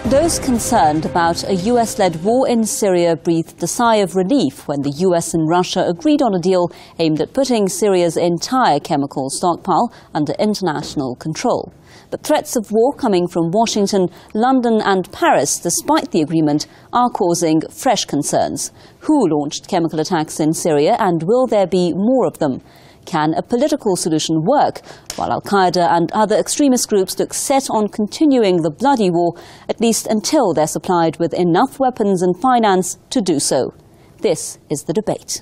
Those concerned about a US-led war in Syria breathed a sigh of relief when the US and Russia agreed on a deal aimed at putting Syria's entire chemical stockpile under international control. But threats of war coming from Washington, London and Paris, despite the agreement, are causing fresh concerns. Who launched chemical attacks in Syria, and will there be more of them? Can a political solution work, while Al-Qaeda and other extremist groups look set on continuing the bloody war, at least until they're supplied with enough weapons and finance to do so? This is the debate.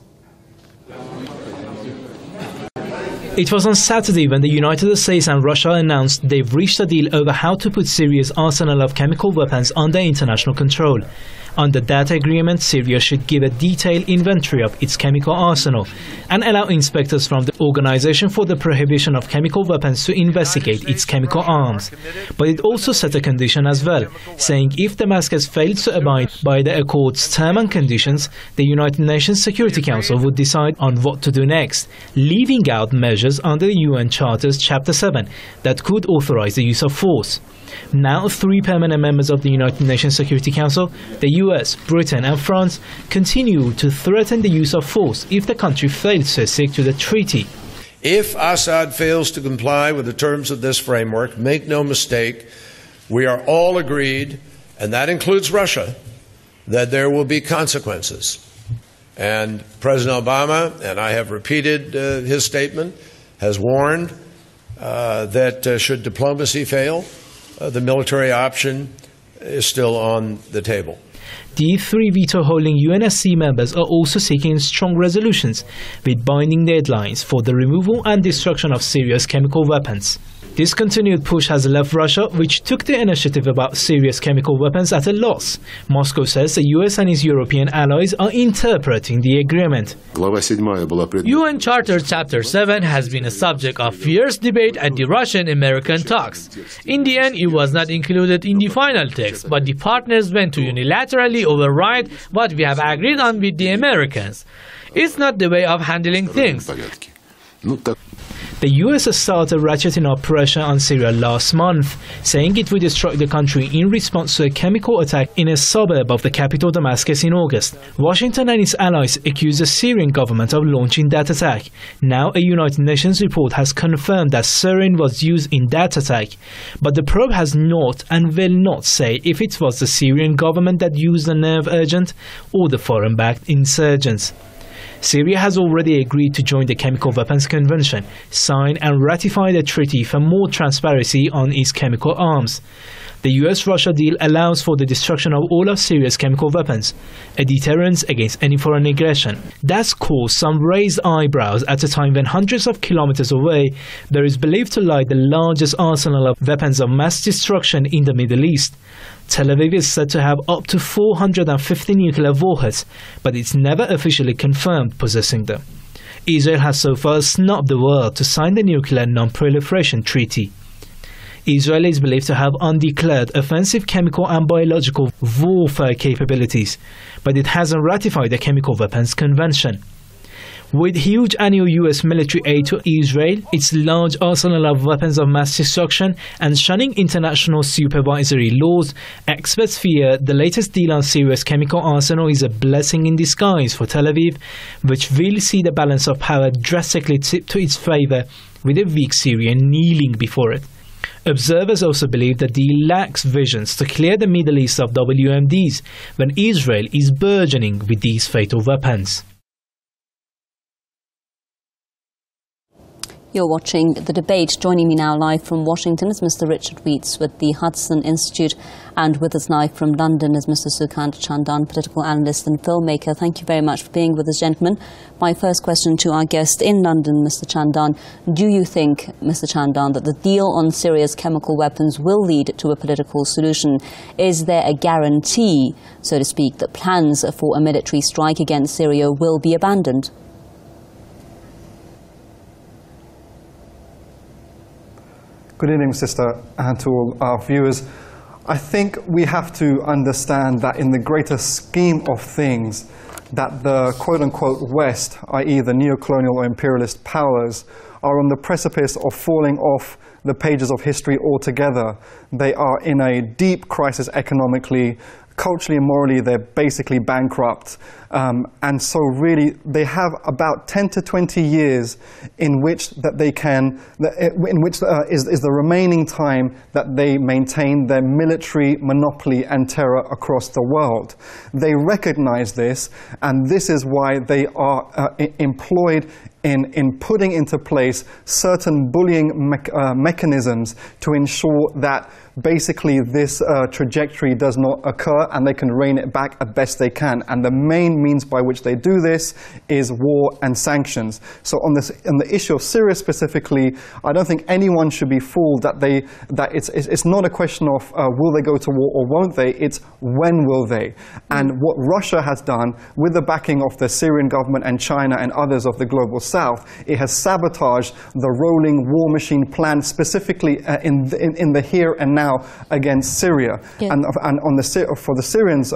It was on Saturday when the United States and Russia announced they've reached a deal over how to put Syria's arsenal of chemical weapons under international control. Under that agreement, Syria should give a detailed inventory of its chemical arsenal and allow inspectors from the Organization for the Prohibition of Chemical Weapons to investigate its chemical arms. But it also set a condition as well, saying if Damascus failed to abide by the accord's terms and conditions, the United Nations Security Council would decide on what to do next, leaving out measures under the UN Charter's Chapter 7 that could authorize the use of force. Now, 3 permanent members of the United Nations Security Council, the US, Britain and France, continue to threaten the use of force if the country fails to accede to the treaty. If Assad fails to comply with the terms of this framework, make no mistake, we are all agreed, and that includes Russia, that there will be consequences. And President Obama, and I have repeated his statement, has warned that should diplomacy fail, the military option is still on the table. The 3 veto-holding UNSC members are also seeking strong resolutions with binding deadlines for the removal and destruction of Syria's chemical weapons. This continued push has left Russia, which took the initiative about Syria's chemical weapons, at a loss. Moscow says the US and its European allies are interpreting the agreement. UN Charter Chapter 7 has been a subject of fierce debate at the Russian-American talks. In the end, it was not included in the final text, but the partners went to unilaterally override what we have agreed on with the Americans. It's not the way of handling things. The US started ratcheting up pressure on Syria last month, saying it would strike the country in response to a chemical attack in a suburb of the capital Damascus in August. Washington and its allies accused the Syrian government of launching that attack. Now a United Nations report has confirmed that sarin was used in that attack, but the probe has not and will not say if it was the Syrian government that used the nerve agent or the foreign-backed insurgents. Syria has already agreed to join the Chemical Weapons Convention, sign and ratify the treaty for more transparency on its chemical arms. The US-Russia deal allows for the destruction of all of Syria's chemical weapons, a deterrent against any foreign aggression. That's caused some raised eyebrows at a time when hundreds of kilometers away there is believed to lie the largest arsenal of weapons of mass destruction in the Middle East. Tel Aviv is said to have up to 450 nuclear warheads, but it's never officially confirmed possessing them. Israel has so far snubbed the world to sign the Nuclear Non-Proliferation Treaty. Israel is believed to have undeclared offensive chemical and biological warfare capabilities, but it hasn't ratified the Chemical Weapons Convention. With huge annual US military aid to Israel, its large arsenal of weapons of mass destruction, and shunning international supervisory laws, experts fear the latest deal on Syria's chemical arsenal is a blessing in disguise for Tel Aviv, which will see the balance of power drastically tipped to its favor, with a weak Syria kneeling before it. Observers also believe the deal lacks visions to clear the Middle East of WMDs when Israel is burgeoning with these fatal weapons. You're watching The Debate. Joining me now live from Washington is Mr. Richard Weitz with the Hudson Institute, and with us live from London is Mr. Sukant Chandan, political analyst and filmmaker. Thank you very much for being with us, gentlemen. My first question to our guest in London, Mr. Chandan. Do you think, Mr. Chandan, that the deal on Syria's chemical weapons will lead to a political solution? Is there a guarantee, so to speak, that plans for a military strike against Syria will be abandoned? Good evening, sister, and to all our viewers. I think we have to understand that in the greater scheme of things, that the quote-unquote West, i.e. the neo-colonial or imperialist powers, are on the precipice of falling off the pages of history altogether. They are in a deep crisis economically. Culturally and morally, they're basically bankrupt. And so really, they have about 10 to 20 years in which that they can, in which is the remaining time that they maintain their military monopoly and terror across the world. They recognize this, and this is why they are employed in putting into place certain bullying mechanisms to ensure that basically this trajectory does not occur, and they can rein it back as best they can. And the main means by which they do this is war and sanctions. So on the issue of Syria specifically, I don't think anyone should be fooled that it's not a question of will they go to war or won't they, it's when will they. And what Russia has done with the backing of the Syrian government and China and others of the global south, it has sabotaged the rolling war machine plan specifically in the here and now against Syria. Yeah. And for the Syrians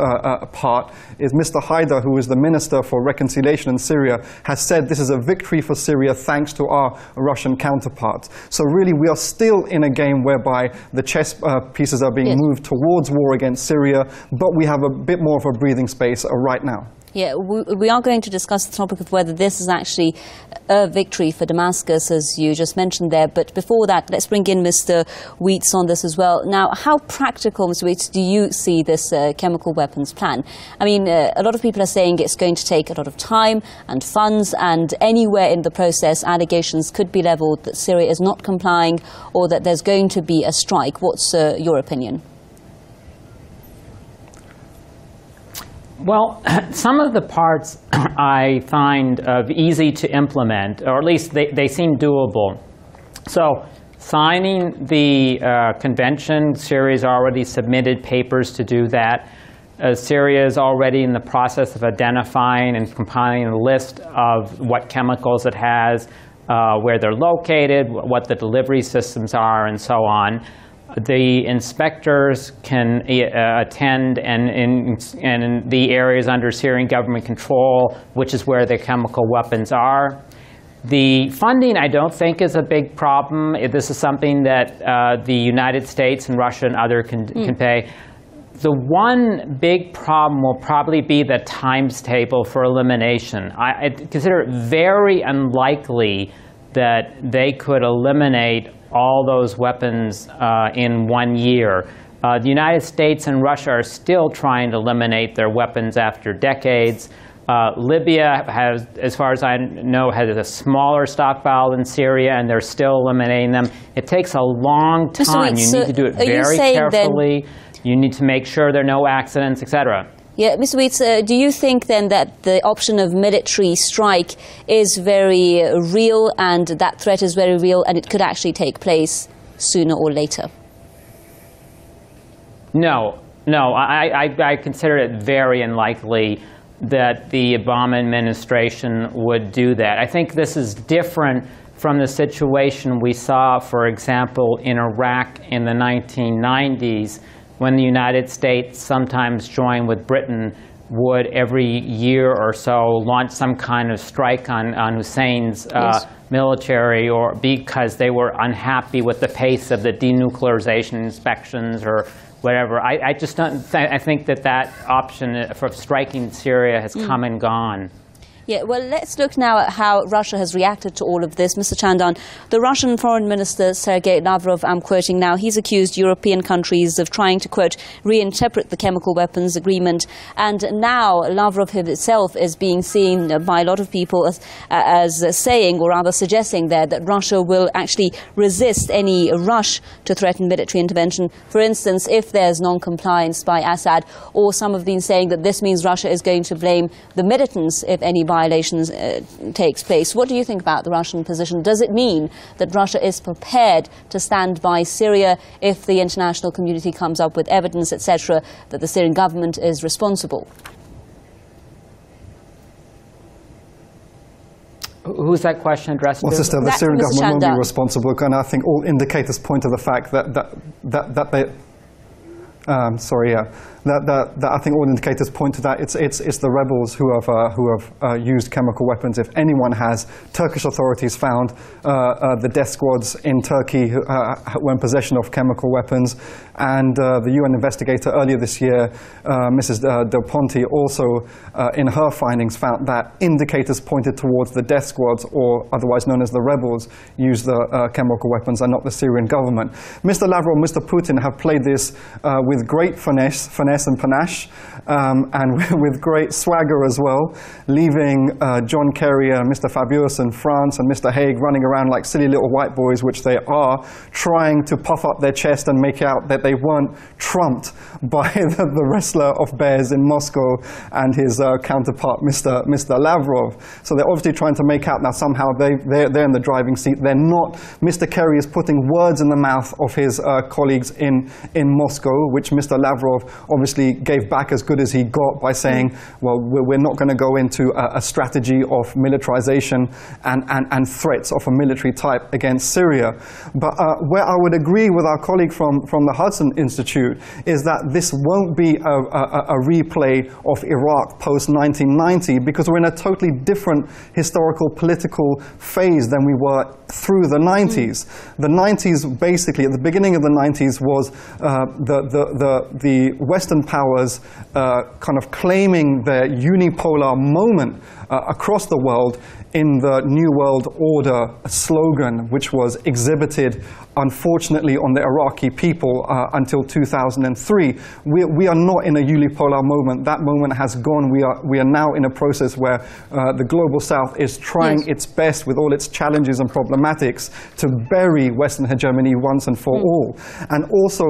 part is Mr. Haider, who is the Minister for Reconciliation in Syria, has said this is a victory for Syria thanks to our Russian counterparts. So really we are still in a game whereby the chess pieces are being moved towards war against Syria, but we have a bit more of a breathing space right now. Yeah, we are going to discuss the topic of whether this is actually a victory for Damascus, as you just mentioned there. But before that, let's bring in Mr. Wheats on this as well. Now, how practical, Mr. Wheats, do you see this chemical weapons plan? I mean, a lot of people are saying it's going to take a lot of time and funds, and anywhere in the process, allegations could be leveled that Syria is not complying or that there's going to be a strike. What's your opinion? Well, some of the parts I find easy to implement, or at least they seem doable. So signing the convention, Syria's already submitted papers to do that. Syria is already in the process of identifying and compiling a list of what chemicals it has, where they're located, what the delivery systems are, and so on. The inspectors can attend and in the areas under Syrian government control, which is where the chemical weapons are. The funding, I don't think, is a big problem. This is something that the United States and Russia and others can pay. The one big problem will probably be the times table for elimination. I consider it very unlikely that they could eliminate all those weapons in 1 year. The United States and Russia are still trying to eliminate their weapons after decades. Libya has, as far as I know, has a smaller stockpile than Syria, and they're still eliminating them. It takes a long time. You need to do it very carefully. You need to make sure there are no accidents, etc. Yeah, Mr. Wheats, do you think then that the option of military strike is very real, and that threat is very real, and it could actually take place sooner or later? No, I consider it very unlikely that the Obama administration would do that. I think this is different from the situation we saw, for example, in Iraq in the 1990s, when the United States, sometimes joined with Britain, would every year or so launch some kind of strike on Hussein's military, or because they were unhappy with the pace of the denuclearization inspections or whatever. I just don't. I think that option for striking Syria has come and gone. Yeah, well, let's look now at how Russia has reacted to all of this. Mr. Chandan, the Russian Foreign Minister Sergey Lavrov, I'm quoting now, he's accused European countries of trying to, quote, reinterpret the chemical weapons agreement. And now Lavrov himself is being seen by a lot of people as saying, or rather suggesting there, that Russia will actually resist any rush to threaten military intervention. For instance, if there's non-compliance by Assad, or some have been saying that this means Russia is going to blame the militants if any violations takes place. What do you think about the Russian position? Does it mean that Russia is prepared to stand by Syria if the international community comes up with evidence, etc., that the Syrian government is responsible? Who's that question addressed to? Well, sister, the Syrian government won't be responsible, and I think all indicators point to the fact that they... that I think all indicators point to that. It's the rebels who have used chemical weapons. If anyone has, Turkish authorities found the death squads in Turkey who were in possession of chemical weapons, and the UN investigator earlier this year, Mrs. Del Ponte, also in her findings found that indicators pointed towards the death squads, or otherwise known as the rebels, used the chemical weapons and not the Syrian government. Mr. Lavrov and Mr. Putin have played this with great finesse and panache, and with great swagger as well, leaving John Kerry and Mr. Fabius in France and Mr. Haig running around like silly little white boys, which they are, trying to puff up their chest and make out that they weren't trumped by the wrestler of bears in Moscow and his counterpart, Mr. Lavrov. So they're obviously trying to make out now somehow they're in the driving seat. They're not. Mr. Kerry is putting words in the mouth of his colleagues in Moscow, which Mr. Lavrov obviously gave back as good as he got by saying, well, we're not going to go into a strategy of militarization and threats of a military type against Syria. But where I would agree with our colleague from the Hudson Institute is that this won't be a replay of Iraq post-1990, because we're in a totally different historical political phase than we were through the 90s. The 90s, basically, at the beginning of the 90s, was the Western powers kind of claiming their unipolar moment across the world in the New World Order slogan, which was exhibited, unfortunately, on the Iraqi people until 2003. We are not in a unipolar moment. That moment has gone. We are now in a process where the global South is trying its best with all its challenges and problematics to bury Western hegemony once and for all. And also,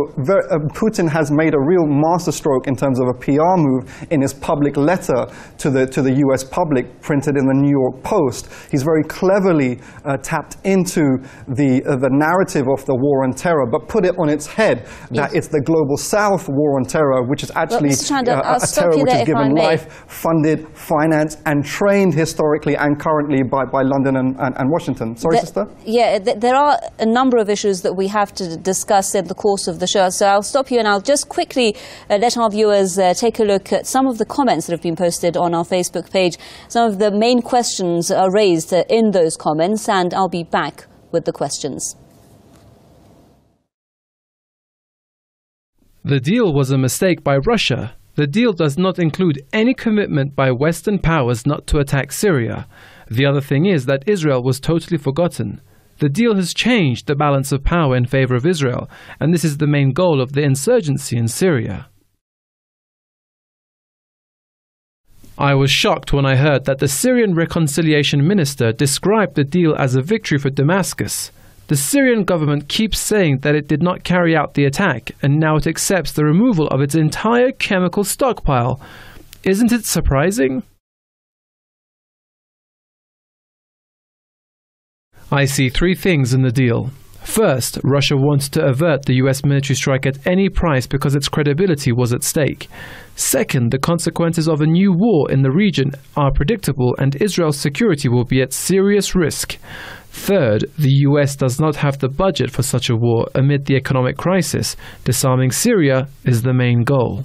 Putin has made a real masterstroke in terms of a PR move in his public letter to the US public, printed in the New York Post. He's very cleverly tapped into the narrative of the war on terror, but put it on its head that it's the global South war on terror, which is actually a terror which is given life, funded, financed, and trained historically and currently by London and Washington. Sorry, sister? Yeah, there are a number of issues that we have to discuss in the course of the show, so I'll stop you and I'll just quickly let our viewers take a look at some of the comments that have been posted on our Facebook page. Some of the main questions are raised in those comments, and I'll be back with the questions. The deal was a mistake by Russia. The deal does not include any commitment by Western powers not to attack Syria. The other thing is that Israel was totally forgotten. The deal has changed the balance of power in favor of Israel, and this is the main goal of the insurgency in Syria. I was shocked when I heard that the Syrian reconciliation minister described the deal as a victory for Damascus. The Syrian government keeps saying that it did not carry out the attack, and now it accepts the removal of its entire chemical stockpile. Isn't it surprising? I see three things in the deal. First, Russia wants to avert the US military strike at any price because its credibility was at stake. Second, the consequences of a new war in the region are predictable and Israel's security will be at serious risk. Third, the US does not have the budget for such a war amid the economic crisis. Disarming Syria is the main goal.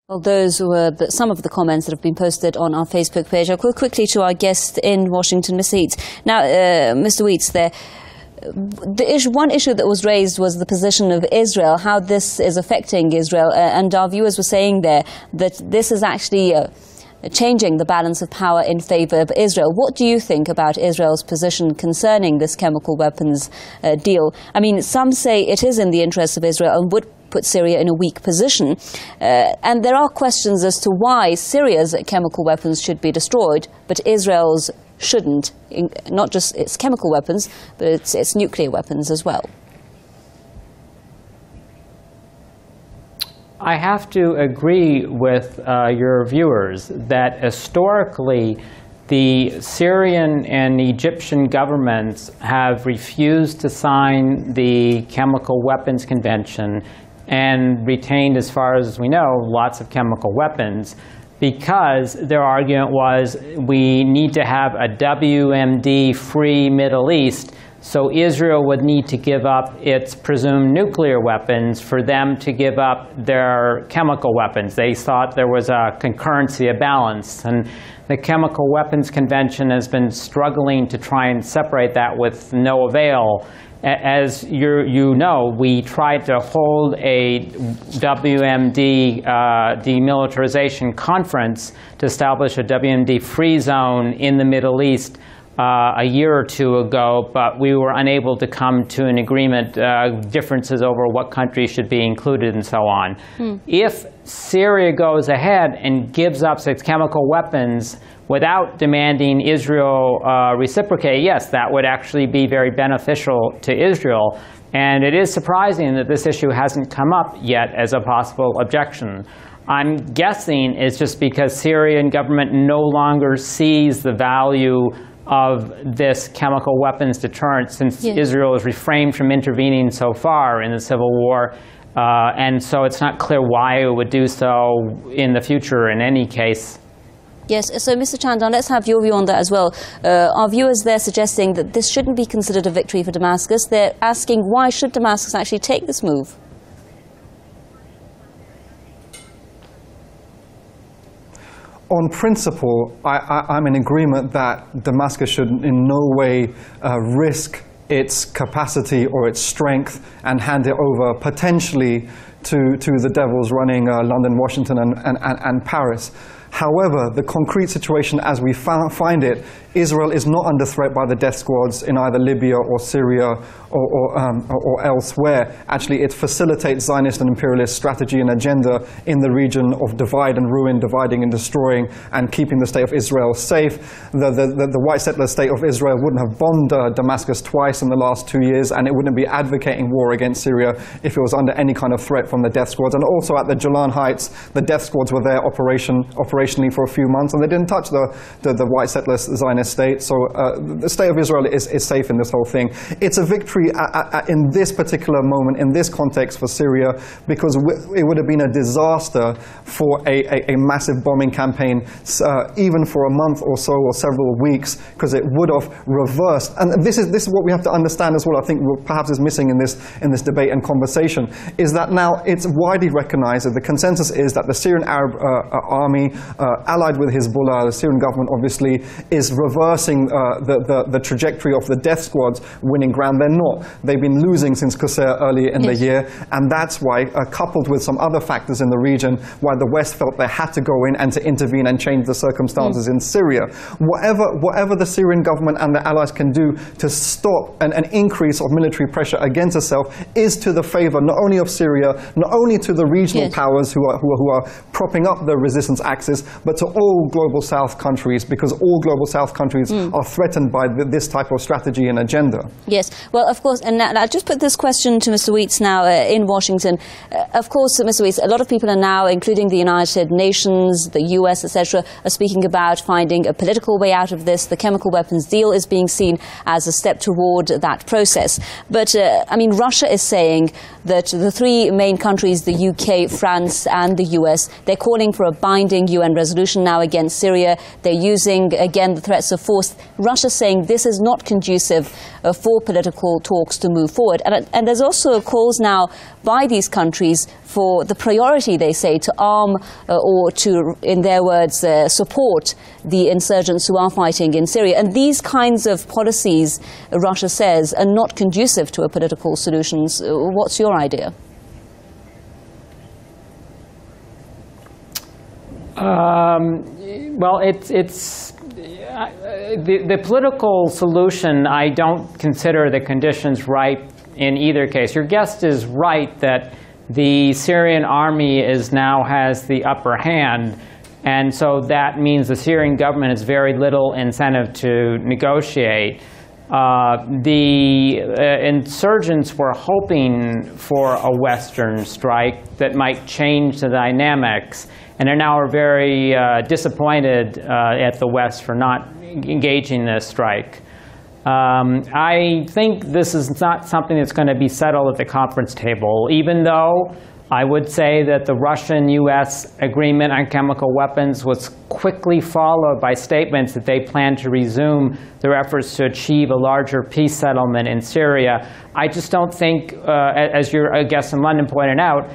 Well, those were some of the comments that have been posted on our Facebook page. I'll go quickly to our guest in Washington, Mr. Weitz. Now, Mr. Weitz, one issue that was raised was the position of Israel, how this is affecting Israel, and our viewers were saying there that this is actually changing the balance of power in favor of Israel. What do you think about Israel's position concerning this chemical weapons deal? I mean, some say it is in the interest of Israel and would put Syria in a weak position. And there are questions as to why Syria's chemical weapons should be destroyed, but Israel's shouldn't, not just its chemical weapons, but its nuclear weapons as well. I have to agree with your viewers that historically the Syrian and Egyptian governments have refused to sign the Chemical Weapons Convention and retained, as far as we know, lots of chemical weapons because their argument was we need to have a WMD-free Middle East So Israel would need to give up its presumed nuclear weapons for them to give up their chemical weapons. They thought there was a concurrency, a balance. And the Chemical Weapons Convention has been struggling to try and separate that with no avail. As you know, we tried to hold a WMD demilitarization conference to establish a WMD-free zone in the Middle East a year or two ago, but we were unable to come to an agreement, differences over what countries should be included and so on. If Syria goes ahead and gives up its chemical weapons without demanding Israel reciprocate, yes, that would actually be very beneficial to Israel. And it is surprising that this issue hasn't come up yet as a possible objection. I'm guessing it's just because Syrian government no longer sees the value of this chemical weapons deterrent, since Israel has refrained from intervening so far in the civil war. And so it's not clear why it would do so in the future in any case. Yes, so Mr. Chandan, let's have your view on that as well. Our viewers there suggesting that this shouldn't be considered a victory for Damascus. They're asking, why should Damascus actually take this move? On principle, I'm in agreement that Damascus should in no way risk its capacity or its strength and hand it over potentially to the devils running London, Washington, and Paris. However, the concrete situation as we find it, Israel is not under threat by the death squads in either Libya or Syria or elsewhere. Actually, it facilitates Zionist and imperialist strategy and agenda in the region of divide and ruin, dividing and destroying, and keeping the state of Israel safe. The white settler state of Israel wouldn't have bombed Damascus twice in the last 2 years, and it wouldn't be advocating war against Syria if it was under any kind of threat from the death squads. And also at the Golan Heights, the death squads were there operationally for a few months, and they didn't touch the white settler Zionist state. So the state of Israel is safe in this whole thing. It's a victory in this particular moment, in this context for Syria, because it would have been a disaster for a massive bombing campaign, even for a month or so or several weeks, because it would have reversed. And this is what we have to understand as well. I think perhaps is missing in this debate and conversation, is that now it's widely recognized that the consensus is that the Syrian Arab army, allied with Hezbollah, the Syrian government obviously, is reversing the trajectory of the death squads winning ground. They're not. They've been losing since Qusayr earlier in the year, and that's why, coupled with some other factors in the region, why the West felt they had to go in and to intervene and change the circumstances in Syria. Whatever the Syrian government and the allies can do to stop an increase of military pressure against itself is to the favor not only of Syria, not only to the regional powers who are propping up the resistance axis, but to all global South countries, because all global South countries are threatened by this type of strategy and agenda. Yes, well, of course, and I'll just put this question to Mr. Weitz now in Washington. Of course, Mr. Weitz, a lot of people are now, including the United Nations, the US, etc., are speaking about finding a political way out of this. The chemical weapons deal is being seen as a step toward that process. But, I mean, Russia is saying that the three main countries, the UK, France, and the US, they're calling for a binding UN resolution now against Syria. They're using, again, the threats of force. Russia's saying this is not conducive for political talks to move forward. And there's also calls now by these countries for the priority, they say, to arm or to, in their words, support the insurgents who are fighting in Syria. And these kinds of policies, Russia says, are not conducive to a political solution. What's your idea? Well, the political solution, I don't consider the conditions ripe in either case. Your guest is right that the Syrian army now has the upper hand, and so that means the Syrian government has very little incentive to negotiate. The insurgents were hoping for a Western strike that might change the dynamics, and are now very disappointed at the West for not engaging this strike. I think this is not something that's going to be settled at the conference table, even though I would say that the Russian-U.S. agreement on chemical weapons was quickly followed by statements that they plan to resume their efforts to achieve a larger peace settlement in Syria. I just don't think, as your guest in London pointed out,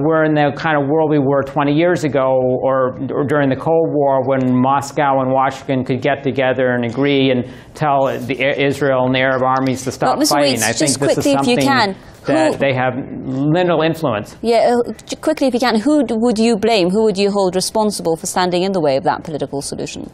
we're in the kind of world we were 20 years ago or during the Cold War when Moscow and Washington could get together and agree and tell Israel and the Arab armies to stop fighting. Weeds, I think this is something that they have little influence. Yeah, quickly if you can, who would you blame, who would you hold responsible for standing in the way of that political solution?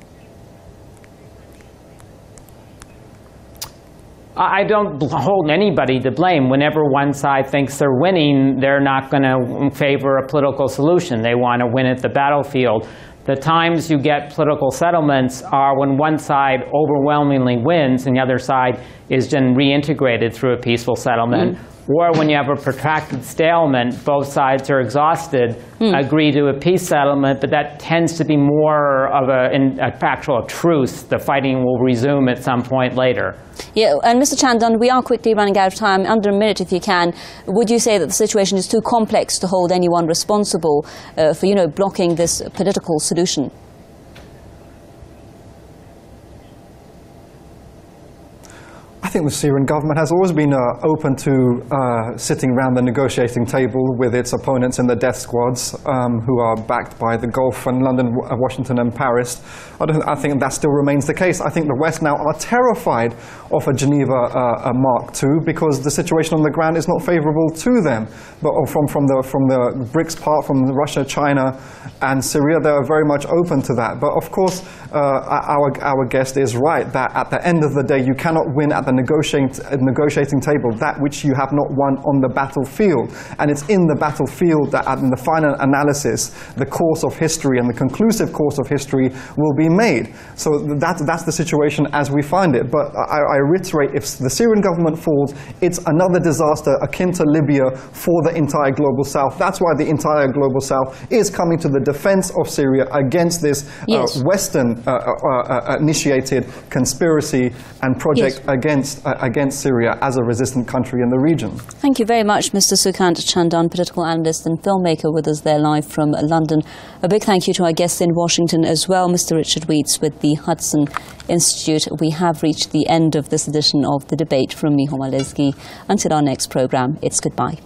I don't hold anybody to blame. Whenever one side thinks they're winning, they're not going to favor a political solution. They want to win at the battlefield. The times you get political settlements are when one side overwhelmingly wins and the other side is then reintegrated through a peaceful settlement. Or when you have a protracted stalemate, both sides are exhausted, agree to a peace settlement, but that tends to be more of an actual truce. The fighting will resume at some point later. Yeah, and Mr. Chandan, we are quickly running out of time. Under a minute, if you can, would you say that the situation is too complex to hold anyone responsible for, blocking this political solution? I think the Syrian government has always been open to sitting around the negotiating table with its opponents in the death squads who are backed by the Gulf and London, Washington and Paris. I think that still remains the case. I think the West now are terrified of a Geneva Mark II because the situation on the ground is not favorable to them. But from the BRICS part, from Russia, China and Syria, they are very much open to that. But of course, our guest is right that at the end of the day, you cannot win at the negotiating table that which you have not won on the battlefield. And it's in the battlefield that in the final analysis, the course of history and the conclusive course of history will be made. So that's the situation as we find it. But I reiterate, if the Syrian government falls, it's another disaster akin to Libya for the entire global south. That's why the entire global south is coming to the defense of Syria against this Western initiated conspiracy and project against Syria as a resistant country in the region. Thank you very much, Mr. Sukant Chandan, political analyst and filmmaker, with us there live from London. A big thank you to our guests in Washington as well, Mr. Richard Weeds with the Hudson Institute. We have reached the end of this edition of The Debate from Miho Malezgi. Until our next programme, it's goodbye.